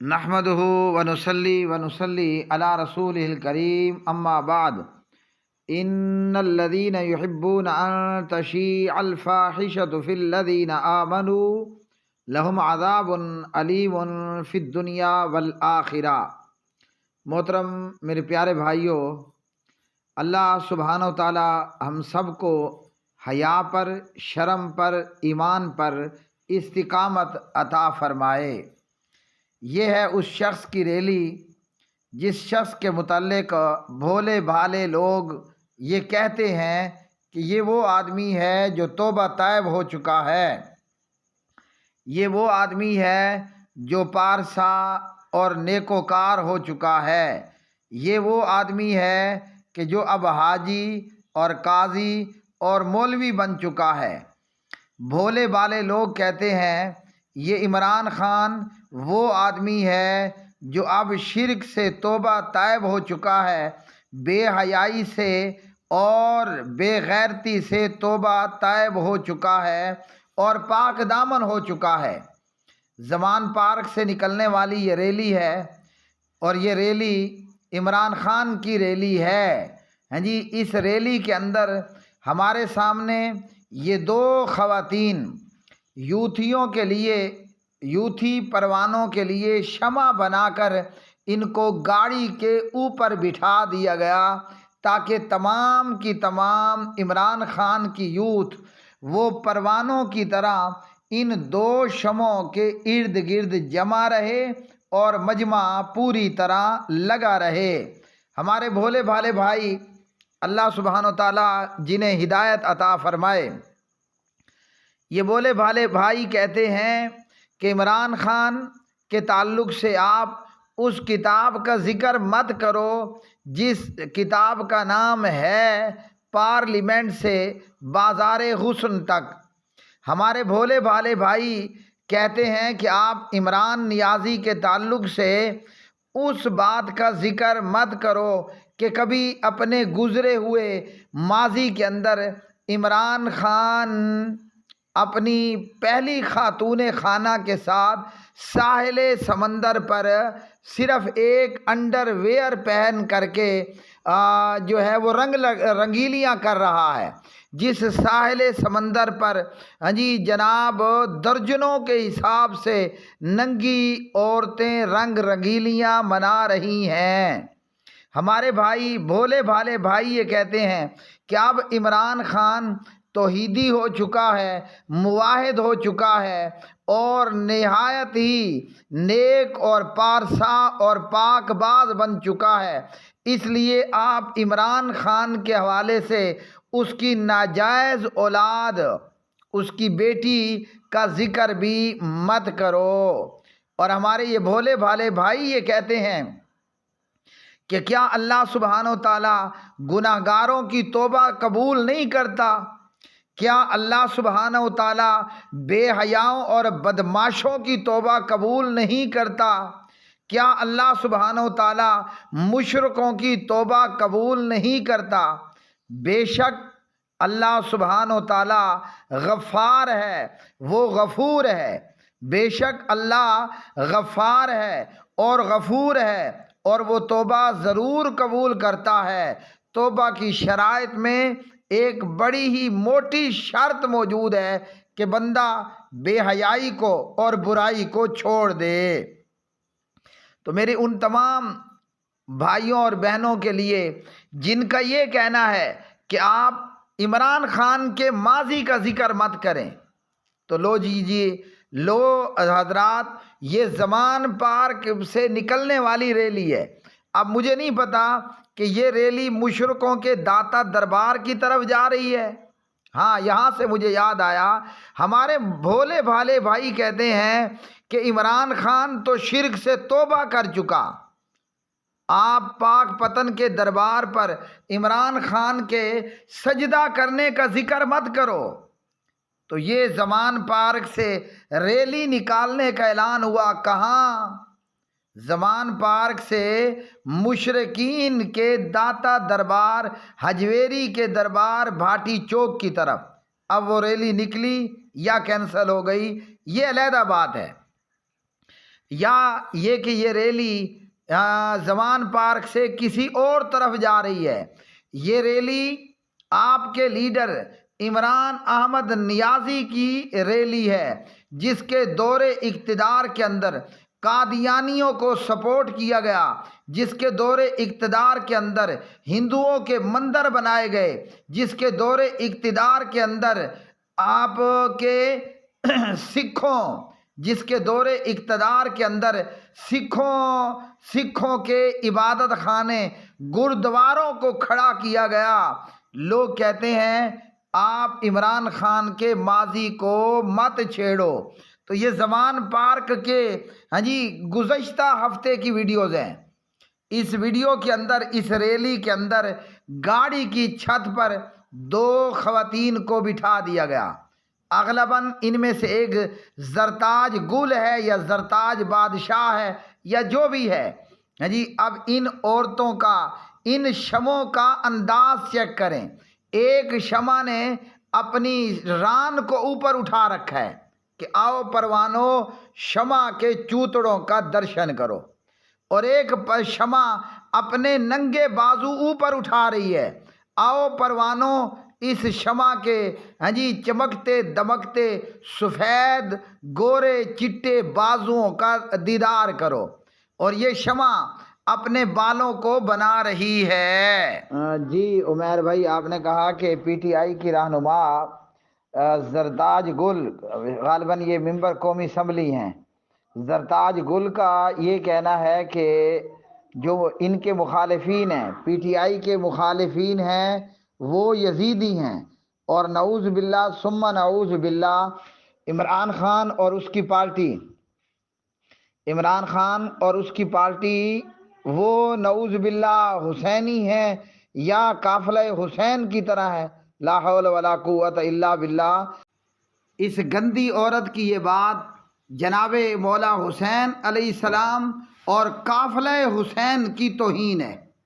نحمدہ ونصلی ونصلی علی رسولہ الکریم اما بعد ان الذین یحبون ان تشیع الفاحشۃ فی الذین آمنوا لہم عذاب علیم فی الدنیا والآخرہ۔ محترم میرے پیارے بھائیوں، اللہ سبحانہ و تعالی ہم سب کو حیا پر، شرم پر، ایمان پر استقامت عطا فرمائے۔ یہ ہے اس شخص کی ریلی جس شخص کے متعلق بھولے بھالے لوگ یہ کہتے ہیں کہ یہ وہ آدمی ہے جو توبہ طائب ہو چکا ہے، یہ وہ آدمی ہے جو پارسا اور نیکوکار ہو چکا ہے، یہ وہ آدمی ہے کہ جو اب حاجی اور قاضی اور مولوی بن چکا ہے۔ بھولے بھالے لوگ کہتے ہیں یہ عمران خان وہ آدمی ہے جو اب شرک سے توبہ طائب ہو چکا ہے، بے حیائی سے اور بے غیرتی سے توبہ طائب ہو چکا ہے اور پاک دامن ہو چکا ہے۔ زمان پارک سے نکلنے والی یہ ریلی ہے اور یہ ریلی عمران خان کی ریلی ہے۔ ہاں جی، اس ریلی کے اندر ہمارے سامنے یہ دو خواتین یوتھی پروانوں کے لیے شمع بنا کر ان کو گاڑی کے اوپر بٹھا دیا گیا تاکہ تمام کی تمام عمران خان کی یوتھ وہ پروانوں کی طرح ان دو شمعوں کے ارد گرد جمع رہے اور مجمع پوری طرح لگا رہے۔ ہمارے بھولے بھالے بھائی، اللہ سبحانہ و تعالیٰ جنہیں ہدایت عطا فرمائے، یہ بھولے بھالے بھائی کہتے ہیں کہ عمران خان کے تعلق سے آپ اس کتاب کا ذکر مت کرو جس کتاب کا نام ہے پارلیمنٹ سے بازار حسن تک۔ ہمارے بھولے بھالے بھائی کہتے ہیں کہ آپ عمران نیازی کے تعلق سے اس بات کا ذکر مت کرو کہ کبھی اپنے گزرے ہوئے ماضی کے اندر عمران خان اپنی پہلی خاتون خانہ کے ساتھ ساحل سمندر پر صرف ایک انڈر ویئر پہن کر کے جو ہے وہ رنگیلیاں کر رہا ہے، جس ساحل سمندر پر جی جناب درجنوں کے حساب سے ننگی عورتیں رنگ رنگیلیاں منا رہی ہیں۔ ہمارے بھائی بھولے بھالے بھائی یہ کہتے ہیں کہ اب عمران خان توحیدی ہو چکا ہے، موحد ہو چکا ہے اور نہایت ہی نیک اور پارسا اور پاک باز بن چکا ہے، اس لیے آپ عمران خان کے حوالے سے اس کی ناجائز اولاد، اس کی بیٹی کا ذکر بھی مت کرو۔ اور ہمارے یہ بھولے بھالے بھائی یہ کہتے ہیں کہ کیا اللہ سبحانہ و تعالیٰ گناہ گاروں کی توبہ قبول نہیں کرتا؟ کیا اللہ سبحانہ و تعالیٰ بے حیاؤں اور بدماشوں کی توبہ قبول نہیں کرتا؟ کیا اللہ سبحانہ و تعالیٰ مشرکوں کی توبہ قبول نہیں کرتا؟ بے شک اللہ سبحانہ و تعالیٰ غفار ہے، وہ غفور ہے۔ بے شک اللہ غفار ہے اور غفور ہے اور وہ توبہ ضرور قبول کرتا ہے۔ توبہ کی شرائط میں ایک بڑی ہی موٹی شرط موجود ہے کہ بندہ بے حیائی کو اور برائی کو چھوڑ دے۔ تو میرے ان تمام بھائیوں اور بہنوں کے لیے جن کا یہ کہنا ہے کہ آپ عمران خان کے ماضی کا ذکر مت کریں، تو لو حضرات، یہ زمان پارک سے نکلنے والی ریلی ہے۔ اب مجھے نہیں پتا کہ یہ ریلی مشرکوں کے داتا دربار کی طرف جا رہی ہے۔ ہاں، یہاں سے مجھے یاد آیا، ہمارے بھولے بھالے بھائی کہتے ہیں کہ عمران خان تو شرک سے توبہ کر چکا، آپ پاک پتن کے دربار پر عمران خان کے سجدہ کرنے کا ذکر مت کرو۔ تو یہ زمان پارک سے ریلی نکالنے کا اعلان ہوا کہاں؟ زمان پارک سے مشرکین کے داتا دربار حجویری کے دربار بھاٹی چوک کی طرف۔ اب وہ ریلی نکلی یا کینسل ہو گئی، یہ علیحدہ بات ہے، یا یہ کہ یہ ریلی زمان پارک سے کسی اور طرف جا رہی ہے۔ یہ ریلی آپ کے لیڈر عمران احمد نیازی کی ریلی ہے، جس کے دور اقتدار کے اندر قادیانیوں کو سپورٹ کیا گیا، جس کے دور اقتدار کے اندر ہندوؤں کے مندر بنائے گئے، جس کے دور اقتدار کے اندر آپ کے جس کے دور اقتدار کے اندر سکھوں کے عبادت خانے گردواروں کو کھڑا کیا گیا۔ لوگ کہتے ہیں آپ عمران خان کے ماضی کو مت چھیڑو۔ تو یہ زمان پارک کے گزشتہ ہفتے کی ویڈیوز ہیں۔ اس ویڈیو کے اندر، اس ریلی کے اندر گاڑی کی چھت پر 2 خواتین کو بٹھا دیا گیا۔ اغلباً ان میں سے ایک زرتاج گل ہے یا زرتاج بادشاہ ہے یا جو بھی ہے۔ اب ان عورتوں کا، ان شمعوں کا انداز چیک کریں۔ ایک شمع نے اپنی ران کو اوپر اٹھا رکھا ہے کہ آؤ پروانو شمع کے چوتڑوں کا درشن کرو، اور ایک شمع اپنے ننگے بازو اوپر اٹھا رہی ہے، آؤ پروانو اس شمع کے چمکتے دمکتے سفید گورے چٹے بازوؤں کا دیدار کرو۔ اور یہ شمع اپنے بالوں کو بنا رہی ہے۔ جی عمیر بھائی، آپ نے کہا کہ پی ٹی آئی کی رہنما زرتاج گل، غالباً یہ ممبر قومی اسمبلی ہیں، زرتاج گل کا یہ کہنا ہے کہ جو ان کے مخالفین ہیں، پی ٹی آئی کے مخالفین ہیں، وہ یزیدی ہیں، اور نعوذ باللہ ثم نعوذ باللہ عمران خان اور اس کی پارٹی وہ نعوذ باللہ حسینی ہیں یا قافلہ حسین کی طرح ہے۔ لا حول ولا قوت الا باللہ۔ اس گندی عورت کی یہ بات جناب مولا حسین علیہ السلام اور قافلہ حسین کی توہین ہے۔